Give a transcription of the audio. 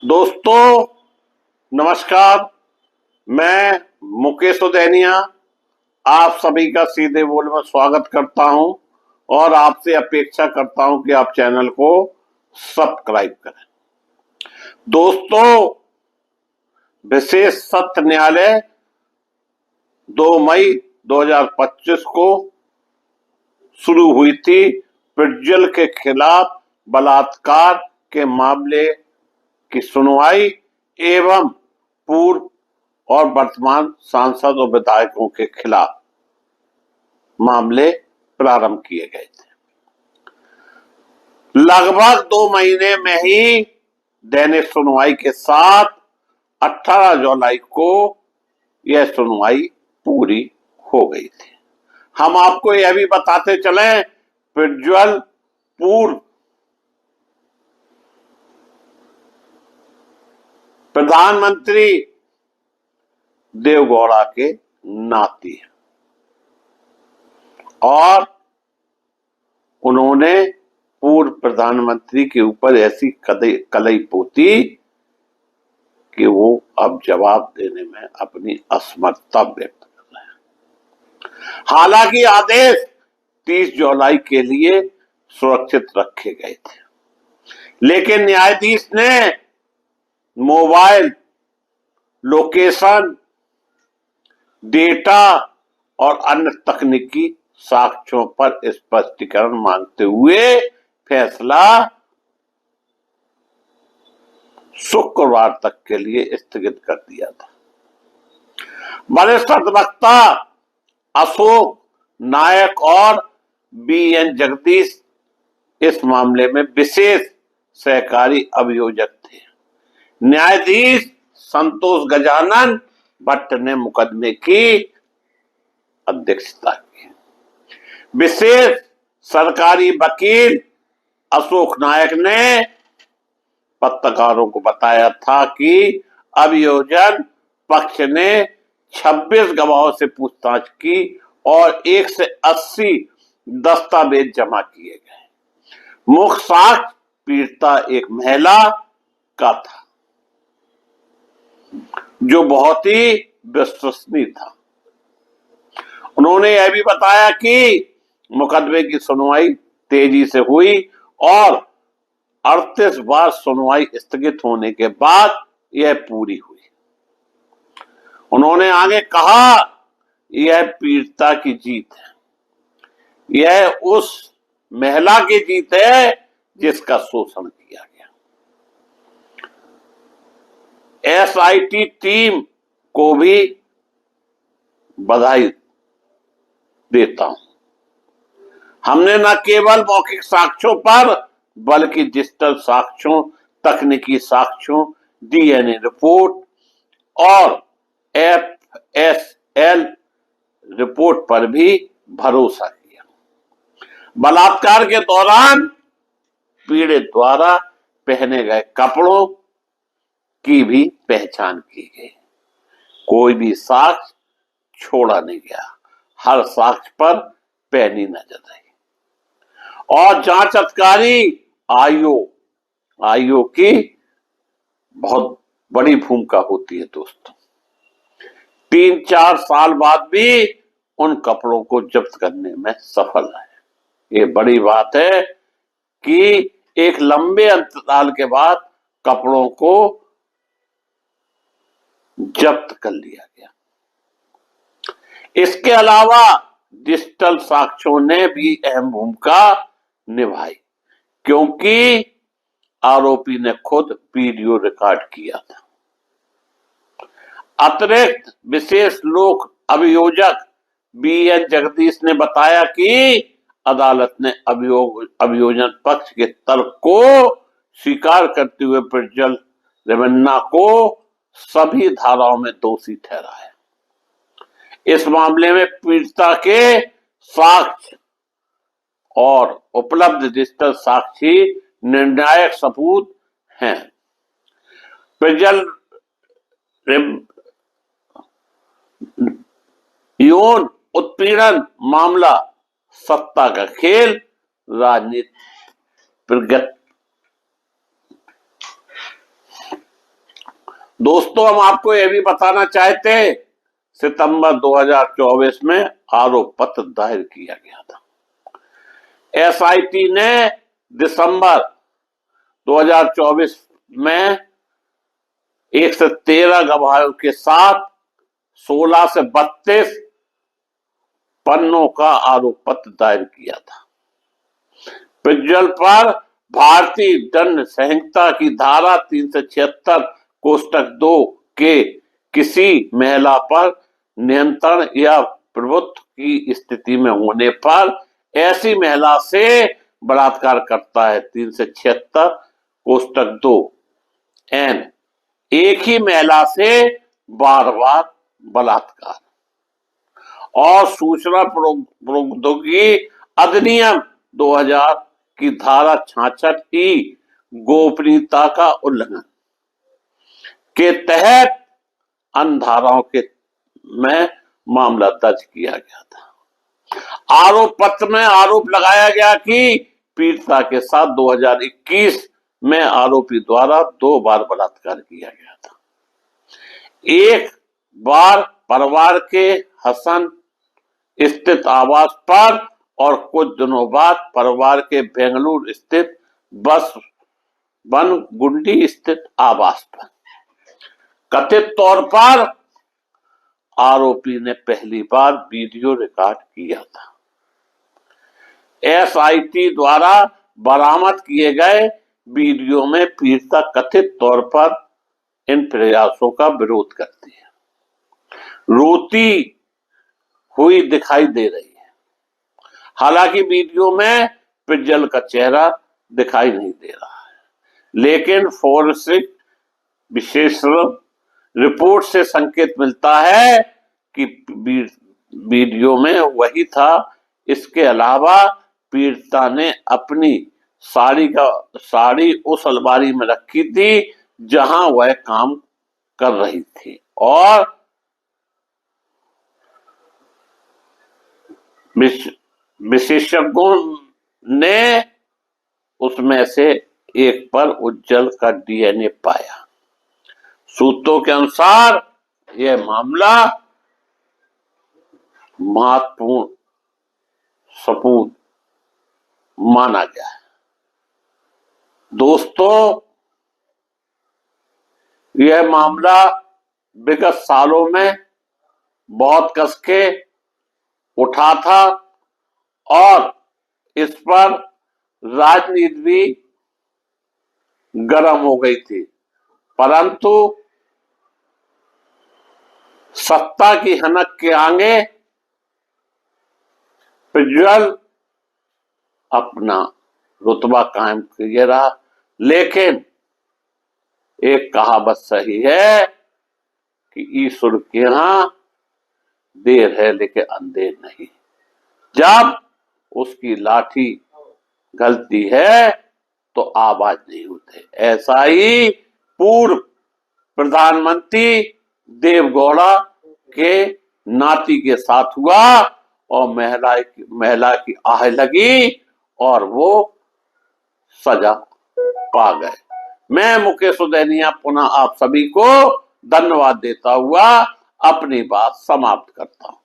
दोस्तों नमस्कार। मैं मुकेश उदैनिया आप सभी का सीधे बोल में स्वागत करता हूं और आपसे अपेक्षा करता हूं कि आप चैनल को सब्सक्राइब करें। दोस्तों, विशेष सत्र न्यायालय 2 मई 2025 को शुरू हुई थी प्रज्वल के खिलाफ बलात्कार के मामले की सुनवाई एवं पूर्व और वर्तमान सांसद और विधायकों के खिलाफ मामले प्रारंभ किए गए थे। लगभग 2 महीने में ही दैनिक सुनवाई के साथ 18 जुलाई को यह सुनवाई पूरी हो गई थी। हम आपको यह भी बताते चले, प्रज्वल पूर्व प्रधानमंत्री देवगौड़ा के नाती हैं और उन्होंने पूर्व प्रधानमंत्री के ऊपर ऐसी कलई पोती कि वो अब जवाब देने में अपनी असमर्थता व्यक्त कर रहे हैं। हालांकि आदेश 30 जुलाई के लिए सुरक्षित रखे गए थे, लेकिन न्यायाधीश ने मोबाइल लोकेशन डेटा और अन्य तकनीकी साक्ष्यों पर स्पष्टीकरण मांगते हुए फैसला शुक्रवार तक के लिए स्थगित कर दिया था। वरिष्ठ अधिवक्ता अशोक नायक और बीएन जगदीश इस मामले में विशेष सहकारी अभियोजक थे। न्यायाधीश संतोष गजानन भट्ट ने मुकदमे की अध्यक्षता की। विशेष सरकारी वकील अशोक नायक ने पत्रकारों को बताया था कि अभियोजन पक्ष ने 26 गवाहों से पूछताछ की और 1 से 80 दस्तावेज जमा किए गए। मुख्य साक्ष्य पीड़िता एक महिला का था जो बहुत ही विश्वसनीय था। उन्होंने यह भी बताया कि मुकदमे की सुनवाई तेजी से हुई और 38 बार सुनवाई स्थगित होने के बाद यह पूरी हुई। उन्होंने आगे कहा, यह पीड़िता की जीत है, यह उस महिला की जीत है जिसका शोषण किया गया। एसआईटी टीम को भी बधाई देता हूं। हमने न केवल मौखिक साक्ष्यों पर बल्कि डिजिटल साक्ष्यों, तकनीकी साक्ष्यों, डीएनए रिपोर्ट और एफएसएल रिपोर्ट पर भी भरोसा किया। बलात्कार के दौरान पीड़ित द्वारा पहने गए कपड़ों की भी पहचान की गई। कोई भी साक्ष्य छोड़ा नहीं गया, हर साक्ष्य पर पैनी नजर रही। और जांच अधिकारी आईओ की बहुत बड़ी भूमिका होती है दोस्तों। 3-4 साल बाद भी उन कपड़ों को जब्त करने में सफल है। ये बड़ी बात है कि एक लंबे अंतराल के बाद कपड़ों को जब्त कर लिया गया। इसके अलावा डिजिटल साक्ष्यों ने भी अहम भूमिका निभाई, क्योंकि आरोपी ने खुद वीडियो रिकॉर्ड किया था। अतिरिक्त विशेष लोक अभियोजक बीएन जगदीश ने बताया कि अदालत ने अभियोजन पक्ष के तर्क को स्वीकार करते हुए प्रज्वल रेवन्ना को सभी धाराओं में दोषी ठहराया। इस मामले में पीड़िता के साक्ष्य और उपलब्ध डिजिटल साक्षी निर्णायक सबूत हैं। प्रज्वल यौन उत्पीड़न मामला सत्ता का खेल, राजनीति दोस्तों, हम आपको यह भी बताना चाहते हैं, सितंबर 2024 में आरोप पत्र दायर किया गया था। एसआईटी ने दिसंबर 2024 में 1 से 13 गवाहों के साथ 16 से 32 पन्नों का आरोप पत्र दायर किया था। प्रज्वल पर भारतीय दंड संहिता की धारा 376 कोष्टक 2 के किसी महिला पर नियंत्रण या प्रभुत्व की स्थिति में होने पर ऐसी महिला से बलात्कार करता है। 376 कोष्टक 2 एन एक ही महिला से बार बार बलात्कार और सूचना प्रौद्योगिकी अधिनियम 2000 की धारा 66 ई गोपनीयता का उल्लंघन के तहत अन्य धाराओं के में मामला दर्ज किया गया था। आरोप पत्र में आरोप लगाया गया कि पीड़िता के साथ 2021 में आरोपी द्वारा 2 बार बलात्कार किया गया था। एक बार परिवार के हसन स्थित आवास पर और कुछ दिनों बाद परिवार के बेंगलुरु स्थित बस बनगुंडी स्थित आवास पर। कथित तौर पर आरोपी ने पहली बार वीडियो रिकॉर्ड किया था। एसआईटी द्वारा बरामद किए गए वीडियो में पीड़िता कथित तौर पर इन प्रयासों का विरोध करती है, रोती हुई दिखाई दे रही है। हालांकि वीडियो में प्रज्वल का चेहरा दिखाई नहीं दे रहा है, लेकिन फोरेंसिक विशेषज्ञ रिपोर्ट से संकेत मिलता है कि वीडियो में वही था। इसके अलावा पीड़िता ने अपनी साड़ी उस अलमारी में रखी थी जहां वह काम कर रही थी और विशेषज्ञों ने उसमें से एक पर उज्जवल का डीएनए पाया। सूत्रों के अनुसार यह मामला महत्वपूर्ण सबूत माना गया है। दोस्तों, यह मामला विगत सालों में बहुत कसके उठा था और इस पर राजनीति भी गर्म हो गई थी, परंतु सत्ता की हनक के आगे प्रज्वल अपना रुतबा कायम किए रहा। लेकिन एक कहावत सही है कि ईश्वर के यहां देर है लेकिन अंधेर नहीं। जब उसकी लाठी गलती है तो आवाज नहीं होती। ऐसा ही पूर्व प्रधानमंत्री देवगौड़ा के नाती के साथ हुआ और महिला की आह लगी और वो सजा पा गए। मैं मुकेश उदैनिया पुनः आप सभी को धन्यवाद देता हुआ अपनी बात समाप्त करता हूं।